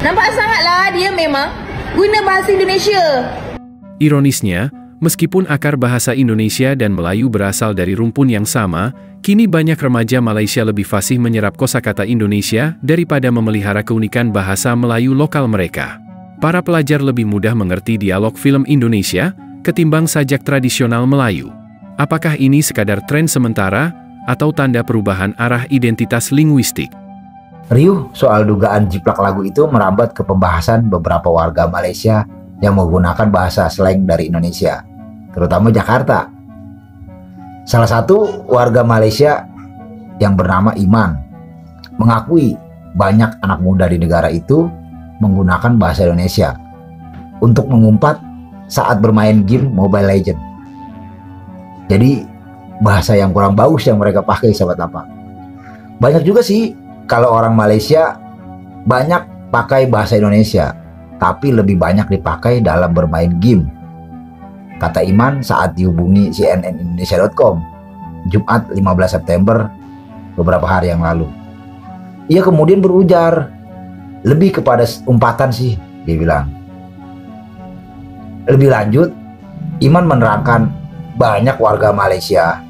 Nampak sangatlah dia memang guna bahasa Indonesia. Ironisnya, meskipun akar bahasa Indonesia dan Melayu berasal dari rumpun yang sama, kini banyak remaja Malaysia lebih fasih menyerap kosakata Indonesia daripada memelihara keunikan bahasa Melayu lokal mereka. Para pelajar lebih mudah mengerti dialog film Indonesia ketimbang sajak tradisional Melayu. Apakah ini sekadar tren sementara atau tanda perubahan arah identitas linguistik? Riuh soal dugaan jiplak lagu itu merambat ke pembahasan beberapa warga Malaysia yang menggunakan bahasa slang dari Indonesia, terutama Jakarta. Salah satu warga Malaysia yang bernama Iman mengakui banyak anak muda di negara itu menggunakan bahasa Indonesia untuk mengumpat saat bermain game Mobile Legends. Jadi bahasa yang kurang bagus yang mereka pakai, sahabat apa. Banyak juga sih kalau orang Malaysia banyak pakai bahasa Indonesia, tapi lebih banyak dipakai dalam bermain game, kata Iman saat dihubungi cnnindonesia.com Jumat 15 September beberapa hari yang lalu. Ia kemudian berujar, lebih kepada umpatan sih, dia bilang. Lebih lanjut, Iman menerangkan banyak warga Malaysia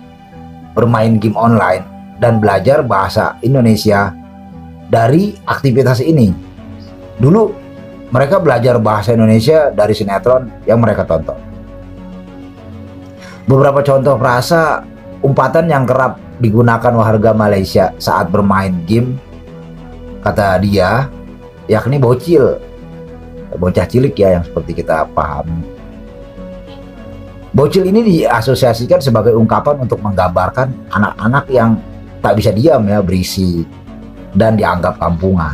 bermain game online dan belajar bahasa Indonesia dari aktivitas ini. Dulu mereka belajar bahasa Indonesia dari sinetron yang mereka tonton. Beberapa contoh frasa umpatan yang kerap digunakan warga Malaysia saat bermain game, kata dia, yakni bocil, bocah cilik ya yang seperti kita pahami. Bocil ini diasosiasikan sebagai ungkapan untuk menggambarkan anak-anak yang tak bisa diam ya, berisik dan dianggap kampungan.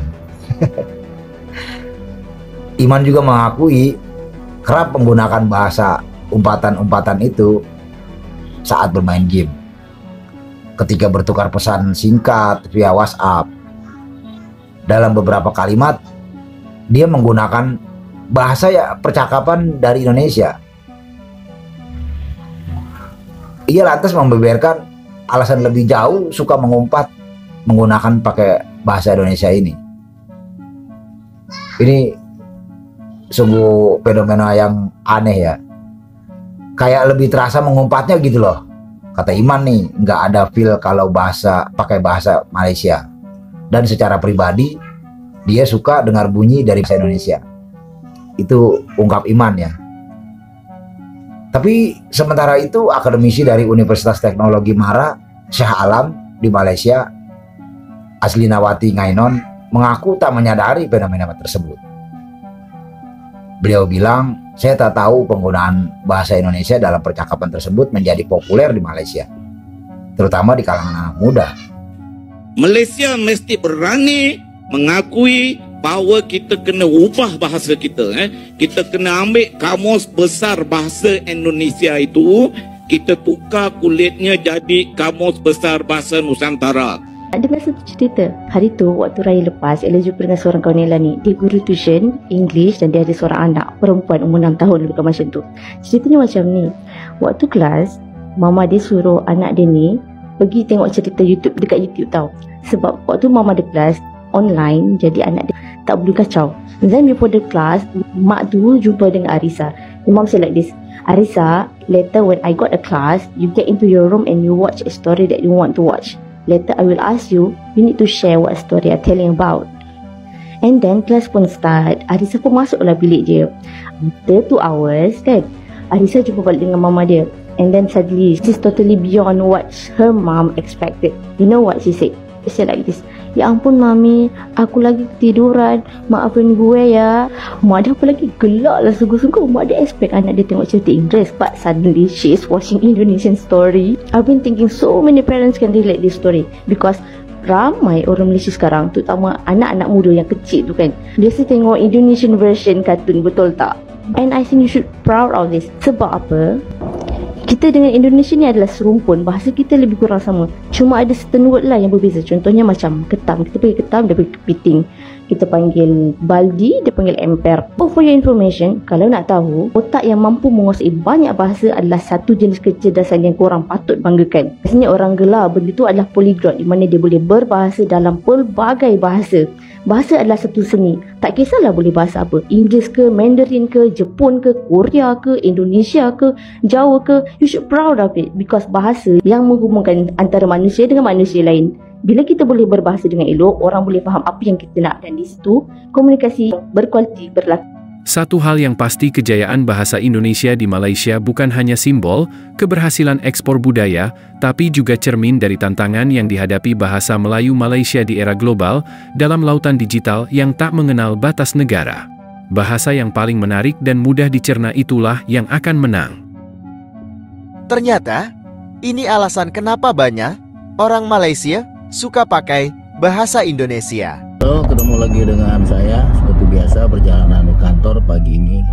Iman juga mengakui kerap menggunakan bahasa umpatan-umpatan itu saat bermain game, ketika bertukar pesan singkat via WhatsApp. Dalam beberapa kalimat dia menggunakan bahasa ya percakapan dari Indonesia. Ia lantas membeberkan alasan lebih jauh suka mengumpat menggunakan pakai bahasa Indonesia ini. Ini sungguh fenomena yang aneh ya. Kayak lebih terasa mengumpatnya gitu loh. Kata Iman nih, nggak ada feel kalau pakai bahasa Malaysia. Dan secara pribadi dia suka dengar bunyi dari bahasa Indonesia. Itu ungkap Iman ya. Tapi sementara itu akademisi dari Universitas Teknologi Mara Shah Alam di Malaysia, Aslinawati Ngainon, mengaku tak menyadari fenomena tersebut. Beliau bilang, saya tak tahu penggunaan bahasa Indonesia dalam percakapan tersebut menjadi populer di Malaysia, terutama di kalangan anak muda. Malaysia mesti berani mengakui bahawa kita kena ubah bahasa kita. Kita kena ambil kamus besar bahasa Indonesia itu, kita tukar kulitnya jadi kamus besar bahasa Nusantara. Ada satu cerita, hari tu waktu raya lepas, Ella jumpa dengan seorang kawan Ella ni. Dia guru tuition English dan dia ada seorang anak perempuan umur 6 tahun lebih kurang macam tu. Ceritanya macam ni, waktu kelas, mama dia suruh anak dia ni pergi tengok cerita YouTube dekat YouTube tau. Sebab waktu mama dia kelas online, jadi anak dia tak boleh kacau. Then before the class, mak tu jumpa dengan Arisa. The mom said like this, Arisa, later when I got a class, you get into your room and you watch a story that you want to watch. Later I will ask you, you need to share what story I'm telling about. And then class pun start. Arisa pun masuklah bilik dia. After 2 hours kan, Arisa jumpa balik dengan mama dia. And then suddenly, she's totally beyond what her mom expected. You know what she said? She said like this, ya ampun mami, aku lagi ketiduran, maafin gue ya. Mak dia apa lagi gelak lah sungguh-sungguh. Mak dia expect anak dia tengok cerita Inggeris, but suddenly she is watching Indonesian story. I've been thinking so many parents can relate this story, because ramai orang Malaysia sekarang, terutama anak-anak muda yang kecil tu kan, biasa tengok Indonesian version kartun, betul tak? And I think you should proud of this. Sebab apa? Kita dengan Indonesia ni adalah serumpun, bahasa kita lebih kurang sama. Cuma ada certain word lah yang berbeza. Contohnya macam ketam, kita panggil ketam, dia panggil kepiting. Kita panggil baldi, dia panggil emper. Oh, for your information, kalau nak tahu, otak yang mampu menguasai banyak bahasa adalah satu jenis kecerdasan yang korang patut banggakan. Biasanya orang gelar benda tu adalah polyglot, di mana dia boleh berbahasa dalam pelbagai bahasa. Bahasa adalah satu seni. Tak kisahlah boleh bahasa apa. Inggeris ke, Mandarin ke, Jepun ke, Korea ke, Indonesia ke, Jawa ke. You should proud of it. Because bahasa yang menghubungkan antara manusia dengan manusia lain. Bila kita boleh berbahasa dengan elok, orang boleh faham apa yang kita nak. Dan di situ, komunikasi berkualiti berlaku. Satu hal yang pasti, kejayaan bahasa Indonesia di Malaysia bukan hanya simbol keberhasilan ekspor budaya, tapi juga cermin dari tantangan yang dihadapi bahasa Melayu Malaysia di era global dalam lautan digital yang tak mengenal batas negara. Bahasa yang paling menarik dan mudah dicerna itulah yang akan menang. Ternyata, ini alasan kenapa banyak orang Malaysia suka pakai bahasa Indonesia. Halo, ketemu lagi dengan saya seperti biasa perjalanan kantor pagi ini.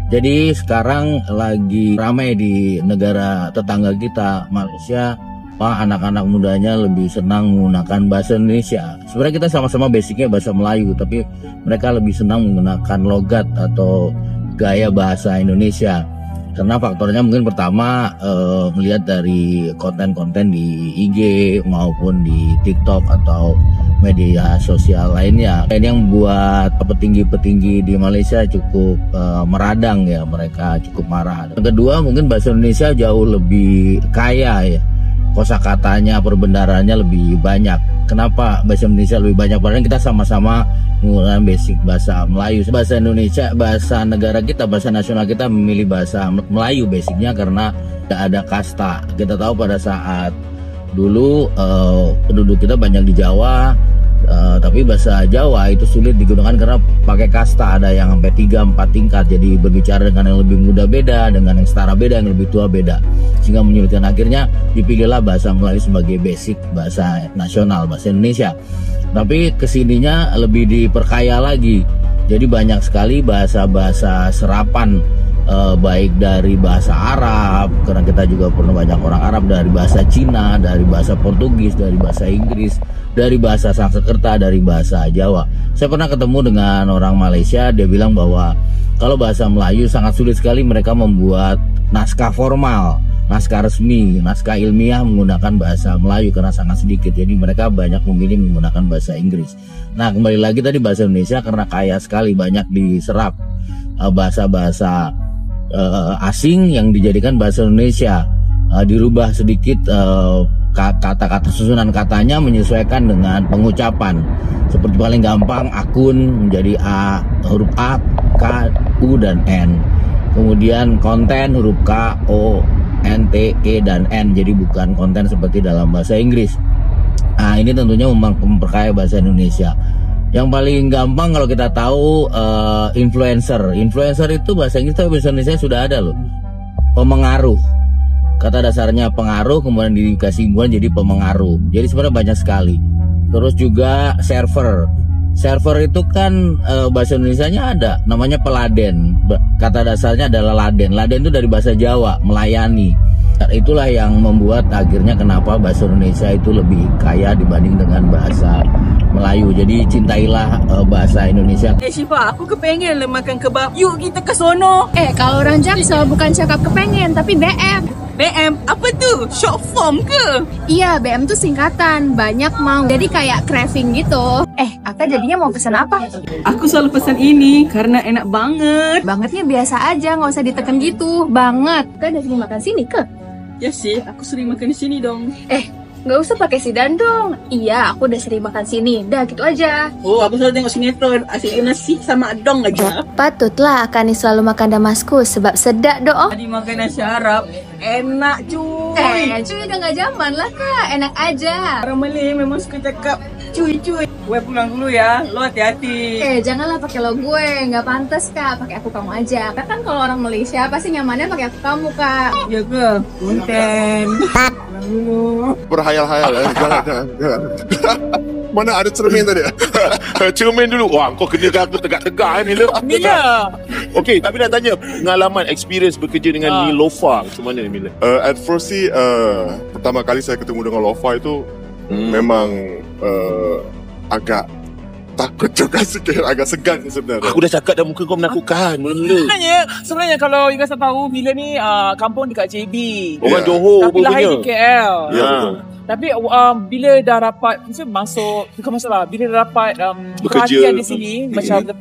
Jadi sekarang lagi ramai di negara tetangga kita Malaysia, anak-anak mudanya lebih senang menggunakan bahasa Indonesia. Sebenarnya kita sama-sama basicnya bahasa Melayu, tapi mereka lebih senang menggunakan logat atau gaya bahasa Indonesia. Karena faktornya mungkin pertama melihat dari konten-konten di IG maupun di TikTok atau media sosial lainnya. Ini yang membuat petinggi-petinggi di Malaysia cukup meradang ya, mereka cukup marah. Yang kedua mungkin bahasa Indonesia jauh lebih kaya ya. Kosakatanya, perbendaharanya lebih banyak. Kenapa bahasa Indonesia lebih banyak? Padahal kita sama-sama menggunakan basic bahasa Melayu. Bahasa Indonesia, bahasa negara kita, bahasa nasional kita memilih bahasa Melayu basicnya karena tidak ada kasta. Kita tahu pada saat dulu penduduk kita banyak di Jawa, tapi bahasa Jawa itu sulit digunakan karena pakai kasta, ada yang sampai 3-4 tingkat. Jadi berbicara dengan yang lebih muda beda, dengan yang setara beda, yang lebih tua beda, sehingga menyulitkan. Akhirnya dipilihlah bahasa Melayu sebagai basic bahasa nasional, bahasa Indonesia. Tapi kesininya lebih diperkaya lagi, jadi banyak sekali bahasa-bahasa serapan, baik dari bahasa Arab, karena kita juga pernah banyak orang Arab, dari bahasa Cina, dari bahasa Portugis, dari bahasa Inggris, dari bahasa Sanskerta, dari bahasa Jawa. Saya pernah ketemu dengan orang Malaysia, dia bilang bahwa kalau bahasa Melayu sangat sulit sekali mereka membuat naskah formal, naskah resmi, naskah ilmiah menggunakan bahasa Melayu karena sangat sedikit. Jadi mereka banyak memilih menggunakan bahasa Inggris. Nah, kembali lagi tadi bahasa Indonesia karena kaya sekali, banyak diserap bahasa-bahasa asing yang dijadikan bahasa Indonesia, dirubah sedikit kata-kata, susunan katanya menyesuaikan dengan pengucapan. Seperti paling gampang akun menjadi A, huruf A, K, U dan N. Kemudian konten huruf K, O, N, T, E dan N, jadi bukan konten seperti dalam bahasa Inggris. Nah, ini tentunya memperkaya bahasa Indonesia. Yang paling gampang kalau kita tahu influencer. Influencer itu bahasa Inggris, tapi bahasa Indonesia sudah ada loh. Pemengaruh. Kata dasarnya pengaruh, kemudian dikasih hubungan jadi pemengaruh. Jadi sebenarnya banyak sekali. Terus juga server. Server itu kan bahasa Indonesianya ada, namanya peladen. Kata dasarnya adalah laden. Laden itu dari bahasa Jawa, melayani. Itulah yang membuat akhirnya kenapa bahasa Indonesia itu lebih kaya dibanding dengan bahasa Melayu. Jadi cintailah bahasa Indonesia. Syifa, aku kepengen makan kebab. Yuk kita ke sono. Kalau orang Jaksel bukan cakap kepengen, tapi BM. BM, apa tu? Short form ke? Iya, BM tuh singkatan, banyak mau. Jadi kayak craving gitu. Akak jadinya mau pesan apa? Aku selalu pesan ini karena enak banget. Bangetnya biasa aja, nggak usah diteken gitu. Banget. Kak udah sering makan sini, ke? Ya sih, aku sering makan di sini dong. Nggak usah pakai sidan dong. Iya, aku udah sering makan sini. Dah gitu aja. Oh, aku selalu tengok sinetron. Asyik nasi sama adong aja. Patutlah Akak ni selalu makan Damaskus sebab sedap doh. Tadi makan nasi Arab. Enak cuy. Cuy udah nggak zaman lah Kak. Enak aja. Orang Malay memang suka cakap cuy. Gue pulang dulu ya. Lo hati-hati. Janganlah pakai lo gue. Nggak pantas Kak. Pakai aku kamu aja. Kak kan kalau orang Malaysia pasti nyamannya pakai aku kamu Kak. Ya ke? Konten. Pulang dulu. Berhayal-hayal. Jangan. Mana ada cermin tadi? Cermin dulu. Wah, kau kena aku tegak-tegak ni lah. Mila. Okey, tapi nak tanya pengalaman, experience bekerja dengan Nilofa macam mana ni Mila? At first sih, pertama kali saya ketemu dengan Lofa itu memang agak takut juga sikit, agak segan sebenarnya. Aku dah cakap dah muka kau menakutkan mula-mula. Sebenarnya kalau you guys tahu, Mila ni kampung dekat JB. Orang Johor tapi lahir di KL. Ya. Tapi bila dah dapat, bukan masalah, bila dah dapat perhatian di sini, macam the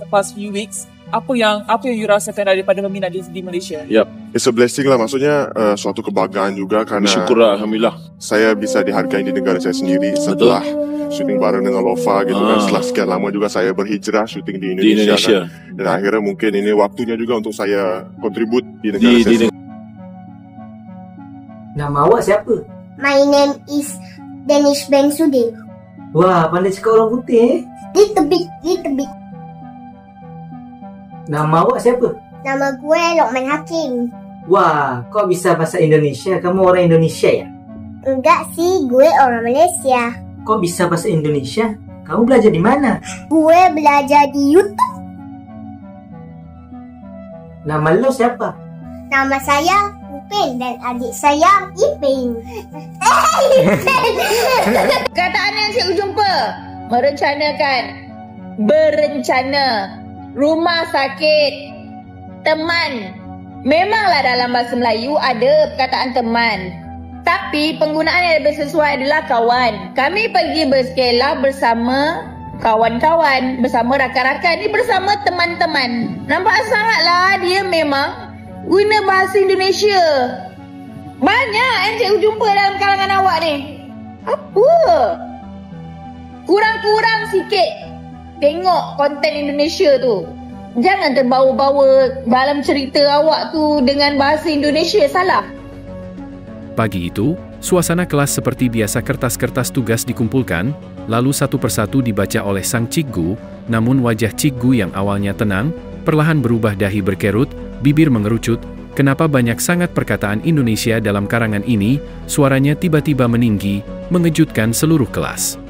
past few weeks, apa yang you rasakan daripada meminat di Malaysia? It's a blessing lah, maksudnya suatu kebanggaan juga kerana Syukurlah, Alhamdulillah. saya bisa dihargai di negara saya sendiri setelah syuting bareng dengan Lofa gitu kan. Setelah sekian lama juga saya berhijrah syuting di Indonesia. Kan? Dan akhirnya mungkin ini waktunya juga untuk saya kontribut di negara saya. Nama awak siapa? My name is Danish Ben Sudir. Wah, pandai cakap orang putih Little bit. Nama awak siapa? Nama gue Lokman Hakim. Wah, kau bisa bahasa Indonesia? Kamu orang Indonesia ya? Enggak sih, gue orang Malaysia. Kau bisa bahasa Indonesia? Kamu belajar di mana? Gue belajar di YouTube. Nama lo siapa? Nama saya Upin dan adik saya Ipin. Kataan yang saya jumpa, berencana, rumah sakit, teman. Memanglah dalam bahasa Melayu ada perkataan teman, tapi penggunaan yang lebih sesuai adalah kawan. Kami pergi berskela bersama kawan-kawan, bersama rakan-rakan, ni bersama teman-teman. Nampak sangatlah dia memang guna bahasa Indonesia. Banyak yang saya jumpa dalam kalangan awak ni. Apa? Kurang-kurang sikit tengok konten Indonesia tu. Jangan terbawa-bawa dalam cerita awak tu dengan bahasa Indonesia, salah. Pagi itu, suasana kelas seperti biasa, kertas-kertas tugas dikumpulkan, lalu satu persatu dibaca oleh sang cikgu, namun wajah cikgu yang awalnya tenang, perlahan berubah dahi berkerut, bibir mengerucut. Kenapa banyak sangat perkataan Indonesia dalam karangan ini? Suaranya tiba-tiba meninggi, mengejutkan seluruh kelas.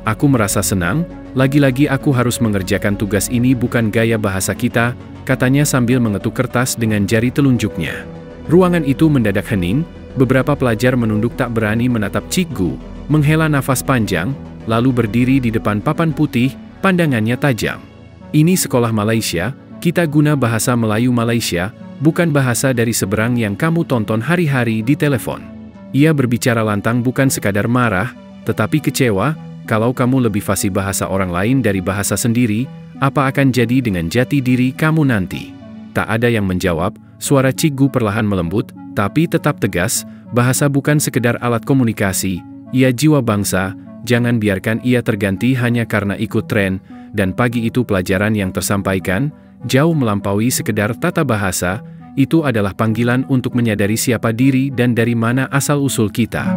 Aku merasa senang, lagi-lagi aku harus mengerjakan tugas ini bukan gaya bahasa kita, katanya sambil mengetuk kertas dengan jari telunjuknya. Ruangan itu mendadak hening, beberapa pelajar menunduk tak berani menatap cikgu, menghela nafas panjang, lalu berdiri di depan papan putih, pandangannya tajam. Ini sekolah Malaysia, kita guna bahasa Melayu Malaysia, bukan bahasa dari seberang yang kamu tonton hari-hari di telepon. Ia berbicara lantang, bukan sekadar marah, tetapi kecewa. Kalau kamu lebih fasih bahasa orang lain dari bahasa sendiri, apa akan jadi dengan jati diri kamu nanti? Tak ada yang menjawab, suara cikgu perlahan melembut, tapi tetap tegas, bahasa bukan sekedar alat komunikasi, ia jiwa bangsa, jangan biarkan ia terganti hanya karena ikut tren, dan pagi itu pelajaran yang tersampaikan, jauh melampaui sekedar tata bahasa, itu adalah panggilan untuk menyadari siapa diri dan dari mana asal-usul kita.